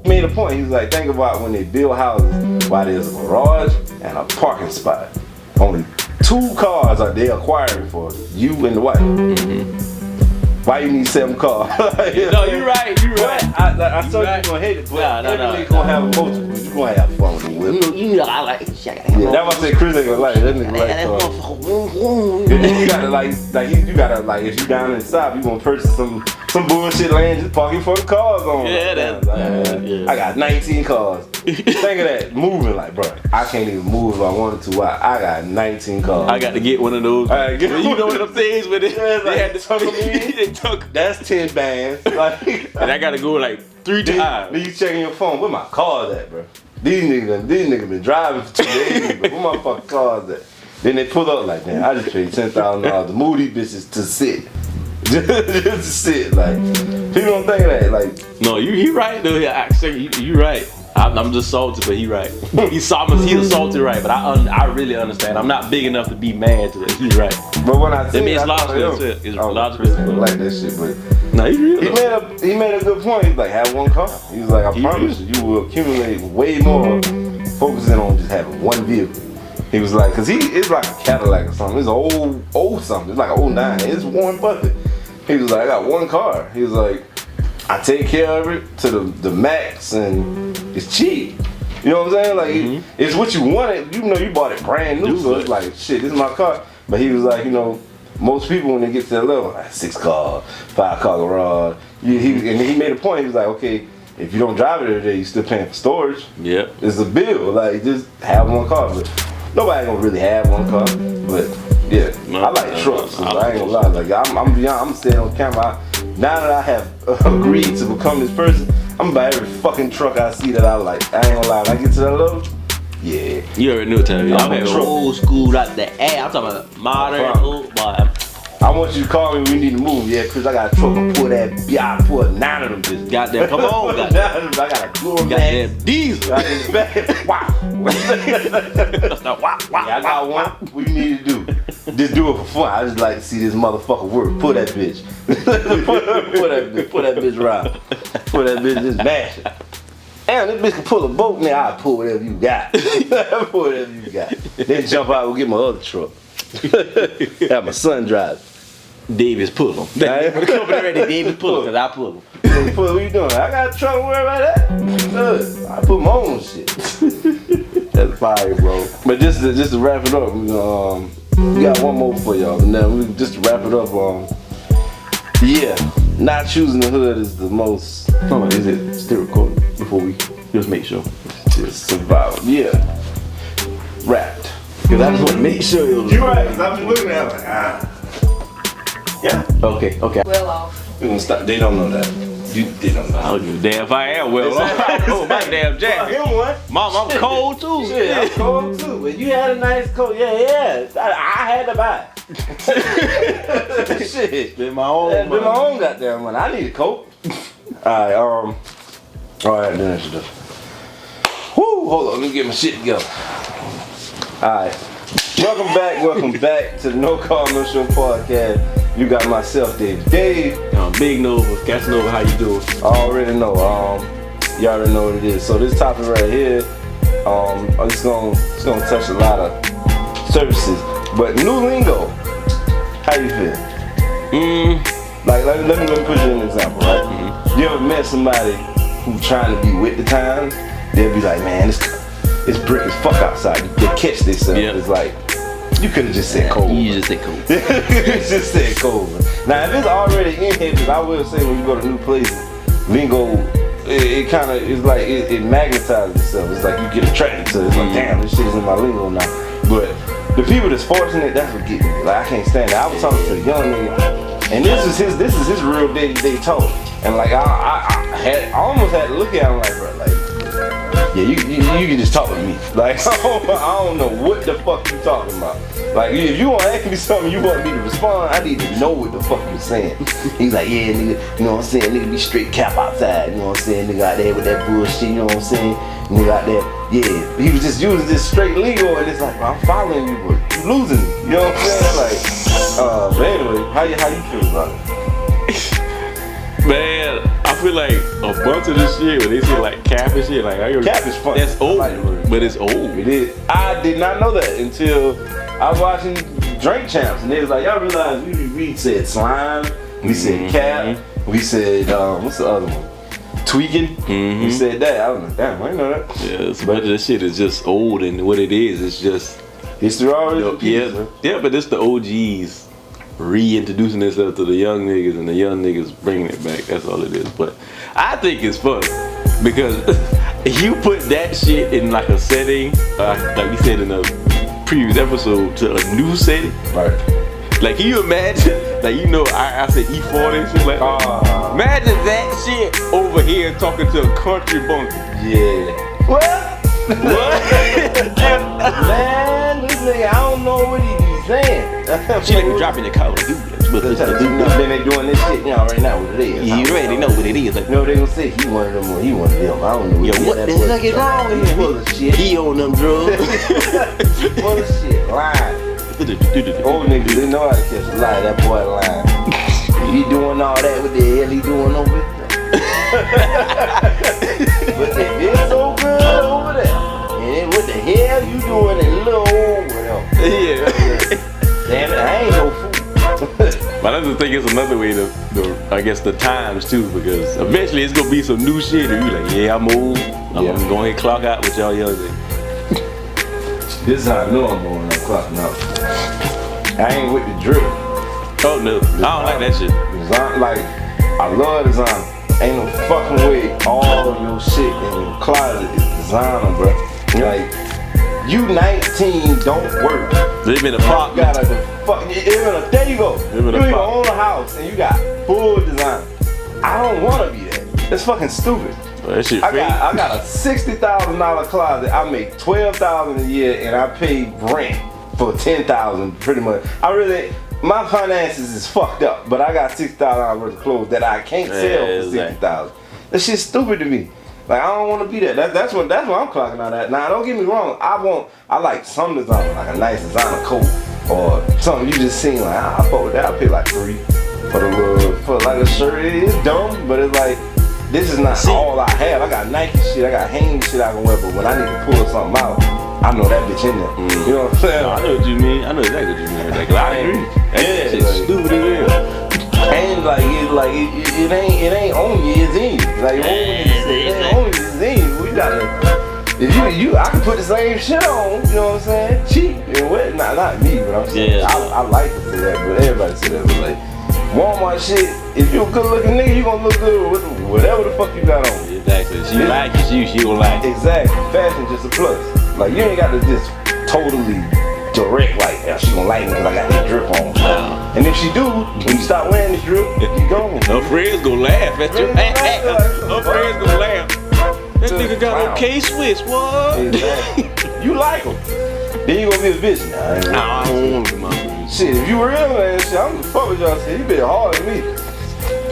Made a point. He was like, think about when they build houses, why there's a garage and a parking spot. Only 2 cars are they acquiring for you and the wife. Why you need 7 cars? No, you're right. You're right. I saw you gonna hate it, but every nigga gonna have multiple. You gonna have fun with the whip. You know, I like shit. Yeah, that's why I said Chris ain't gonna like it. That nigga like cars. And then you gotta you gotta if you down in the south, you gonna purchase some bullshit land just parking for the cars on. Yeah, I got 19 cars. Think of that moving like, bro. I can't even move if I wanted to. I got 19 cars. I got to get one of those. You know what I'm saying? But they had to tuck them in. That's 10 bands. And I gotta go like 3 times. Then you checking your phone. Where my cars at, bro? These niggas been driving for 2 days. But where my fucking cars at? Then they pull up like, man, I just paid $10,000 to move these bitches to sit. Just to sit. Like, people don't think of that. Like, no, you right though. Actually, you right. I'm just salty, but he right. He's salty right, but I really understand. I'm not big enough to be mad to it. He's right. But when I mean, it's logical. It's logical. Like that shit, but no, he's real. He made a good point. He's like, have 1 car. He was like, I promise you will accumulate way more focusing on just having 1 vehicle. He was like, cause it's like a Cadillac or something. It's old something. It's like an 09. It's Warren Buffett. He was like, I got 1 car. He was like, I take care of it to the max and it's cheap. You know what I'm saying? Like it's what you wanted. You know you bought it brand new, so it's like shit, this is my car. But he was like, you know, most people when they get to that level, like 6 car, 5 car garage. And he made a point, he was like, okay, if you don't drive it every day, you still paying for storage. Yeah. It's a bill. Like just have 1 car. But nobody gonna really have 1 car. But yeah, I like trucks. So I ain't gonna lie. Like I'm staying on camera. Now that I have agreed to become this person, I'm gonna buy every fucking truck I see that I like. I ain't gonna lie. When I get to that level, yeah. You already knew what time. I'm having old school like the ass. I'm talking about modern old boy. I want you to call me when we need to move. Yeah, Chris, I got a truck and pull that. I pull 9 of them bitches. Goddamn, come on, goddamn. I got a Duramax. Goddamn diesel. Got in the back. Wow. Yeah, I got one. What you need to do? Just do it for fun. I just like to see this motherfucker work. Pull that bitch. pull that bitch around. Pull that bitch just mash it. Damn, this bitch can pull a boat. Man, I'll pull whatever you got. Pull whatever you got. Then jump out and get my other truck. Have my son drive. Davis pull them. The company ready, Davis pull them, cause I pull them. What you doing? I got a truck, worry about that. Good. I put my own shit. That's fire, bro. But just to wrap it up, we got one more for y'all. And then just to wrap it up, yeah, not choosing the hood is the most. Is it still recording? Before we just make sure. Just survival. Yeah. Wrapped. Cause I just want to make sure it was. You're right, cause I've been looking at it like, yeah. Okay. Well off. We're gonna stop. They don't know that. They don't know. I don't give a damn if I am well off. Oh, my damn jacket. Him one. Mom, I'm cold too. Yeah, I'm cold too. But you had a nice coat. Yeah. I had to buy it. Shit. Been my own. Been my own goddamn one. I need a coat. All right, then I should do. Whoo, hold on, let me get my shit together. Alright. Welcome back to the No Call No Show podcast. You got myself, Dave. Big Nova, Gas Nova, how you doing? I already know. You already know what it is. So this topic right here, it's gonna touch a lot of services. But new lingo, how you feel? Like let me put you an example, right? You ever met somebody who trying to be with the times? They'll be like, man, it's brick as fuck outside. They catch themselves. Yep. It's like, you could have just said cold. You just said cold. Just said cold. Now, if it's already in here, because I will say when you go to new places, lingo, it kind of is like, it magnetizes itself. It's like you get attracted to it. It's like, damn, this shit's in my lingo now. But the people that's fortunate, that's what get me. Like, I can't stand it. I was talking to a young nigga, and this is his real day-to-day talk. And like, I almost had to look at him like, bro, like, Yeah, you can just talk to me. Like, I don't know what the fuck you talking about. Like, if you want to ask me something, you want me to respond, I need to know what the fuck you saying. He's like, yeah, nigga, you know what I'm saying? Nigga be straight cap outside, you know what I'm saying? Nigga out there with that bullshit, you know what I'm saying? Nigga out there, yeah. He was just using this straight lingo, and it's like, I'm following you, but you losing me. You know what I'm saying? Like, but anyway, how you feel about it? Man, I feel like a bunch of this shit when they say like cap and shit, like cap is fun. That's old, like but it's old. It is. I did not know that until I was watching Drink Champs, and they was like, y'all realize we said slime, we said cap, we said what's the other one? Tweaking. We said that. I was like, damn, I didn't know that. Yeah, so much of this shit is just old, and what it is, it's just history already repeats, yeah, but it's the OGs reintroducing themselves to the young niggas, and the young niggas bringing it back. That's all it is. But I think it's funny because you put that shit in like a setting, like we said in a previous episode, to a new setting. Right. Like, can you imagine? Like, you know, I said E40 and shit like that. Imagine that shit over here talking to a country bunker. Yeah. What? Man, this nigga, I don't know what he be saying. She like be dropping the car. Like, then they doing this shit now right now what it is. You already know what it is. Like, you know they gonna say he one of them or he one of them. I don't know what. Yo, what the heck is wrong with him? Full of shit. He on them drugs. Full of shit. Lying. Old niggas, they know how to catch a lie. That boy lying. He doing all that. What the hell he doing over there? But they did so good over there. And then what the hell you doing in little old whatever? Yeah. Damn it, I ain't no fool. But I just think it's another way to I guess, the times too, because eventually it's gonna be some new shit and you like, yeah, I'm old. I'm gonna go ahead and clock out with y'all young niggas. This is how I know I'm going, I'm clocking out. I ain't with the drip. Oh no, I don't like that shit. Design, like, I love design. Ain't no fucking way all of your shit in your closet is designer, bro. Like, you 19 don't work. Live in a park. There you go. You even own a house and you got full design. I don't want to be that. That's fucking stupid. Well, that shit I got a $60,000 closet. I make $12,000 a year and I pay rent for $10,000 pretty much. My finances is fucked up, but I got $6,000 worth of clothes that I can't sell for $60,000. That shit's stupid to me. Like, I don't want to be that. That's what I'm clocking out at. Now, don't get me wrong. I like some designer, like a nice designer coat or something you just seen. Like, I fuck with that. I pay like $3 for like a shirt. It's dumb, but it's like, this is not all I have. I got Nike shit. I got Hanes shit I can wear, but when I need to pull something out, I know that bitch in there. You know what I'm saying? I know what you mean. I know exactly what you mean. Like, I agree. That shit's stupid as hell. And it ain't on you, it's in you. Like, it ain't on you, it's in you. We gotta, I can put the same shit on, you know what I'm saying? Cheap and what? Not me, but I'm saying, I like to say that, but everybody say that. But like, Walmart shit, if you a good looking nigga, you gonna look good with whatever the fuck you got on. Exactly. She like it, she gon' like it. Exactly. Fashion just a plus. Like, you ain't got to just totally direct, like, yeah, she gonna like me because I got this drip on. And if she do, when you stop wearing this drip, you gone. Her friends gonna laugh at you. Her friends gonna laugh. That nigga got on K-Swiss, what? Exactly. You like him. Then you gonna be a bitch. Nah, I don't want to be my friend. Shit, if you real, man, shit, I'm gonna fuck with y'all. Shit, you been hard than me.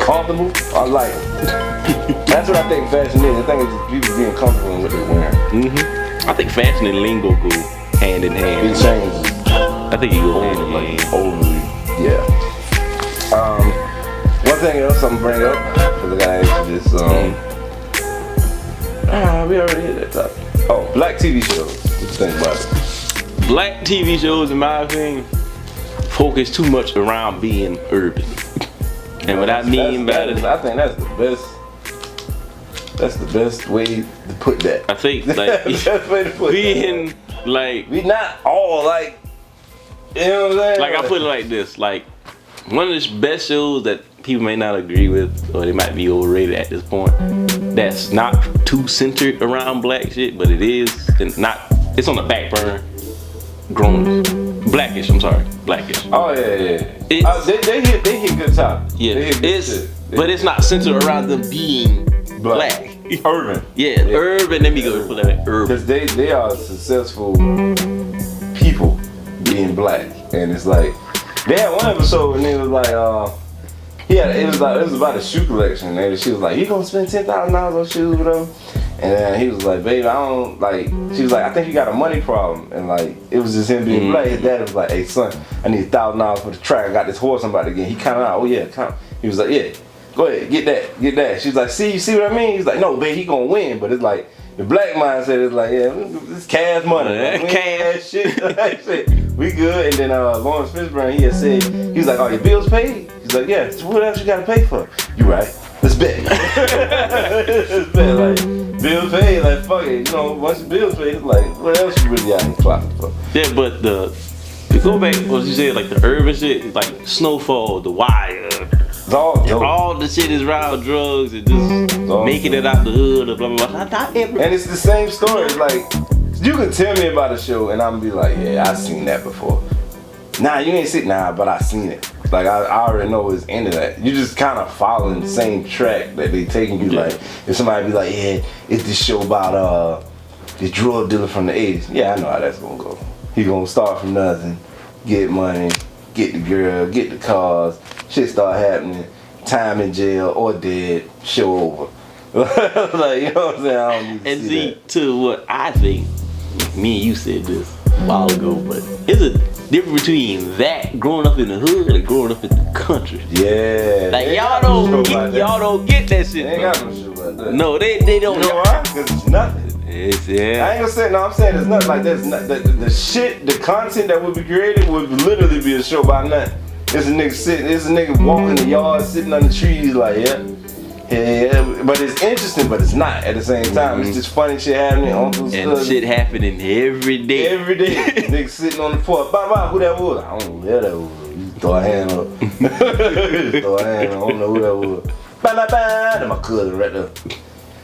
Comfortable, I like it. That's what I think fashion is. I think it's just people being comfortable in what they're wearing. I think fashion and lingo go hand in hand. It changes. I think it go hand in hand. Overly. Yeah. One thing else I'm gonna bring up, because I gotta ask you this. We already hit that topic. Oh, black TV shows. What you think about it? Black TV shows, in my opinion, focus too much around being urban. And what I mean by it, I think that's the best. That's the best way to put that. I think like the best way to put being that. Like, we not all like, you know what I'm saying? Like, I put it like this, like, one of the best shows that people may not agree with, or they might be overrated at this point, that's not too centered around black shit, but it is, and it's on the back burner. Blackish. Oh yeah. They hit good topics. Yeah, but it's not centered around them being black. Urban. Yeah, urban. Let me go put that in urban. Because they are successful people being black. And it's like, they had one episode and it was like, it was about a shoe collection. And she was like, you gonna spend $10,000 on shoes with them? And then he was like, babe, I don't, like, she was like, I think you got a money problem. And like, it was just him being black. His dad was like, hey son, I need $1,000 for the track. I got this horse I'm about to get. He counted out, oh yeah, count. He was like, yeah, go ahead, get that. She's like, you see what I mean? He's like, no, babe, he gonna win. But it's like, the black mindset is like, yeah, it's cash money. Cash shit. We good. And then Lawrence Fishburne, he had said, he was like, are your bills paid? He's like, yeah, so what else you gotta pay for? You right. Let's bet. Let's bet, like, bills paid, like, fuck it. You know, once the bills paid, it's like, what else you really out here clocking for? Yeah, but to go back, what you said, like the urban shit, like Snowfall, The Wire, all the shit is around drugs and just making it out the hood, or blah blah blah. And it's the same story. It's like, you can tell me about a show and I'm gonna be like, yeah, I seen that before. Nah, you ain't seen, but I seen it. Like, I already know it's into that. You just kind of following the same track that they taking you. Like, if somebody be like, yeah, it's this show about this drug dealer from the 80s. Yeah, I know how that's gonna go. He gonna start from nothing, get money, get the girl, get the cars, shit start happening, time in jail or dead, show over. Like, you know what I'm saying? I don't need to see that. To what I think, me and you said this a while ago, but it's a difference between that growing up in the hood and growing up in the country. Yeah. Like y'all don't get that shit. They ain't got no shit like that. No, they don't. You know why? Because it's nothing. Yeah. I ain't gonna say, no, I'm saying it's nothing like that. The shit, the content that would be created would literally be a show about nothing. It's a nigga walking the yard, sitting on the trees, like, yeah. But it's interesting, but it's not at the same time. It's just funny shit happening on the and shit happening every day. Every day. Niggas sitting on the porch. Bye, who that was? I don't know who that was. You throw a hand up. Throw a hand up. I don't know who that was. Bye. That's my cousin right there.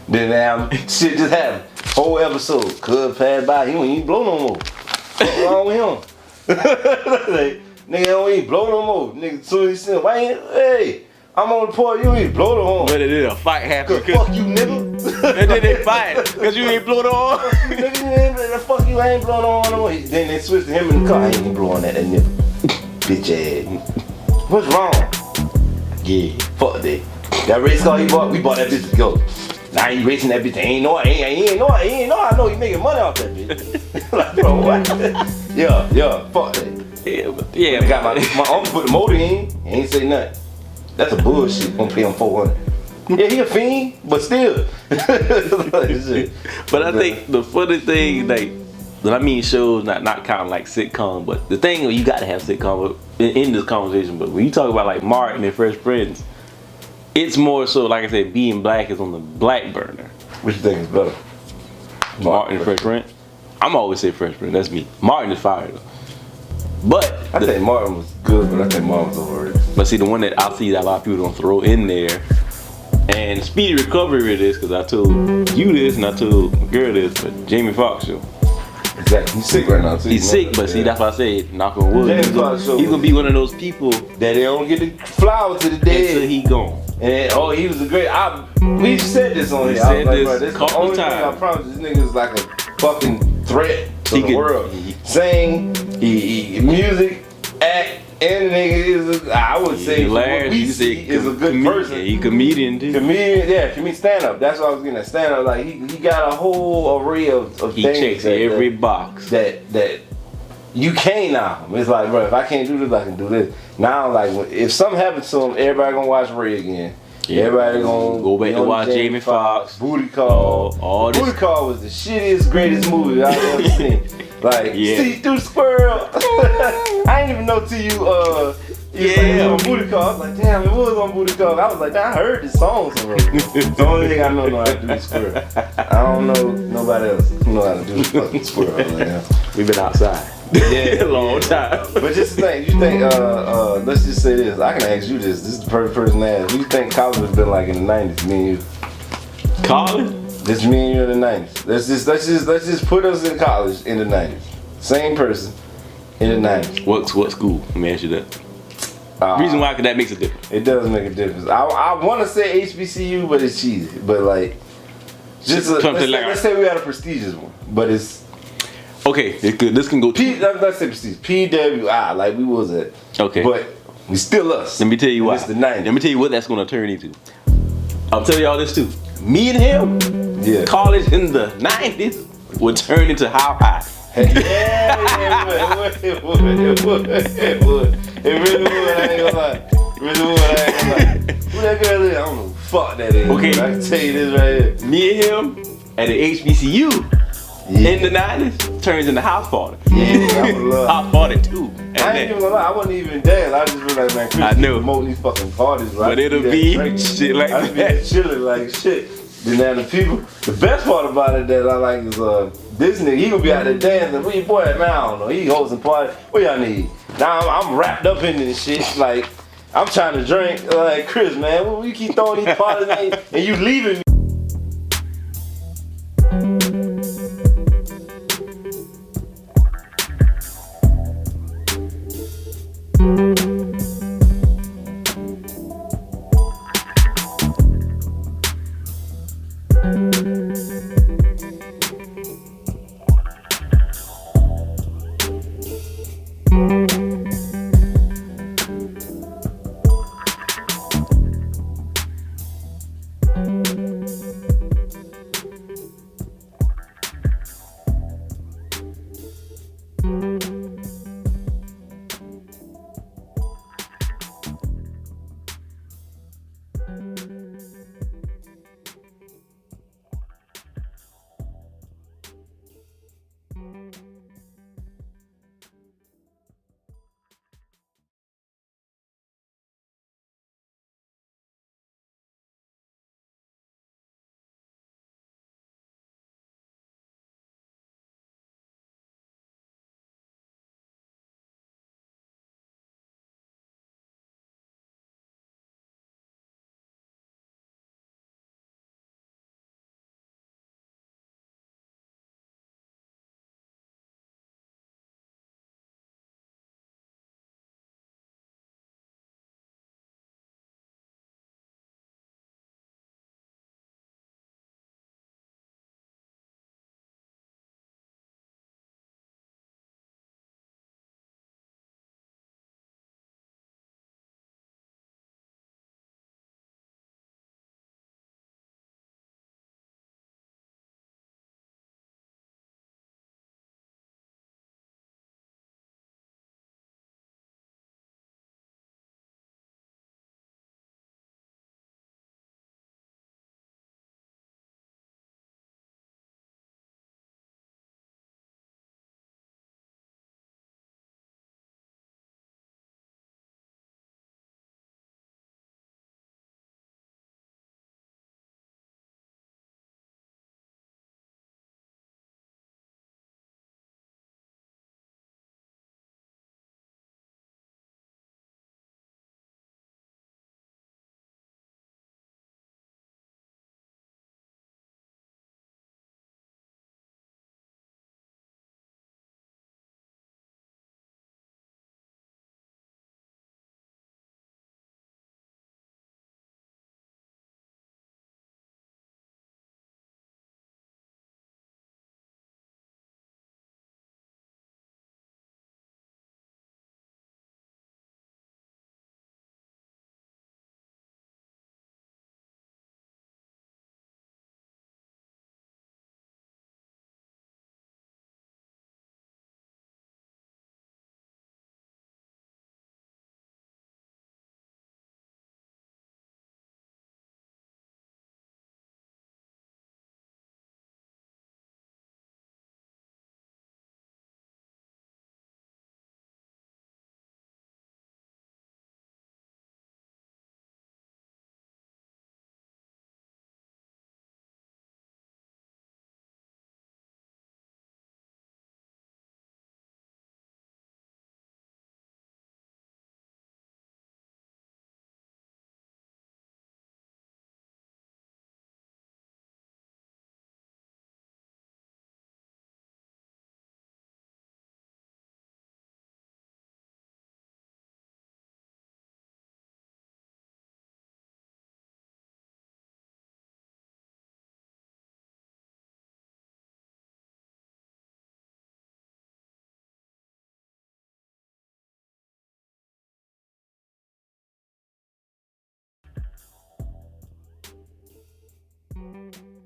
Then now shit just happened. Whole episode. Cuz passed by. He don't even blow no more. What's wrong with him? Like, nigga don't even blow no more. Nigga soon as he said, why ain't, hey, I'm on the porch, you ain't blow the horn. But then a fight happened. Fuck you, nigga. And then they fight because you ain't blow the horn. Nigga, fuck you, I ain't blowing the horn no more. Then they switched to him in the car. I ain't even blowing that nigga. Bitch ass. What's wrong? Yeah, fuck that. That race car he bought, we bought that bitch together. Now he racing that bitch. He ain't know I know he making money off that bitch. Like, bro, what? Yeah, fuck that. Yeah, I got my uncle put the motor in. He ain't say nothing. That's a bullshit. Gonna pay him $400. Yeah, he a fiend, but still. But I think the funny thing, like, when I mean shows, not counting like sitcom, but the thing you gotta have sitcom in this conversation. But when you talk about like Martin and Fresh Prince, it's more so, like I said, being black is on the black burner. Which you think is better? Martin and Fresh Prince? I'm always say Fresh Prince, that's me. Martin is fire though. But I think Martin was good, but I think Martin was overrated. But see, the one that I see that a lot of people don't throw in there, and Speedy Recovery it is, because I told you this and I told my girl this, but Jamie Foxx show. Exactly. He's sick right now too. He's sick, but see, that's why I said, knock on wood. He's gonna be one of those people that they don't get the flowers to the dead until he gone. And he was a great. We said this on here. We said this this the only thing I promise. This nigga is like a fucking threat to the world. Sing, he music, act, and the nigga is. I would say what we see is a good person. He comedian too. Comedian stand up. That's what I was getting at. Stand up. Like he got a whole array of things. He checks every box. That you can't now. It's like, bro, if I can't do this, I can do this. Now, like, if something happens to him, everybody gonna watch Ray again. Yeah. Everybody gonna go back to watch Jamie Foxx. Booty Call. Booty Call was the shittiest, greatest movie I've ever seen. Like, see through the squirrel. I ain't even know till you on Booty Call. I was like, damn, it was on Booty Call. I was like, I heard this song somewhere. The only thing I know how to do is squirrel. I don't know nobody else who know how to do the fucking squirrel. Like, we've been outside. Yeah, a long time. But just think, you think, let's just say this. I can ask you this. This is the perfect person to ask. What do you think college has been like in the 90s, me and you? College? This me and you in the 90s. Let's just put us in college in the 90s. Same person in the 90s. What school? Let me ask you that. Reason why, because that makes a difference. It does make a difference. I want to say HBCU, but it's cheesy. But like, Let's say we had a prestigious one, but it's okay. It's good. This can go. Let's say prestige. PWI, like we was at. Okay. But we still us. Let me tell you why. It's the 90s. Let me tell you what that's gonna turn into. I'm telling y'all this too. Me and him, college in the 90s would turn into how high. It would. It really would. I ain't gonna lie. Who that girl is? I don't know who the fuck that is. Okay. I can tell you this right here. Me and him at the HBCU in the 90s turns into house party. Yeah, I would love. House party too. I ain't even gonna lie, I wasn't even there. I just was like, man, Chris, I know. promoting these fucking parties. Like, But it'll be shit like I'd be that. chilling like shit. Then now the people, the best part about it that I like is this nigga, he gonna be out there dancing. Where your boy at now? I don't know. He hosting party. What y'all need? Now I'm wrapped up in this shit. Like I'm trying to drink. Like Chris, man, when we keep throwing these parties and you leaving me. it.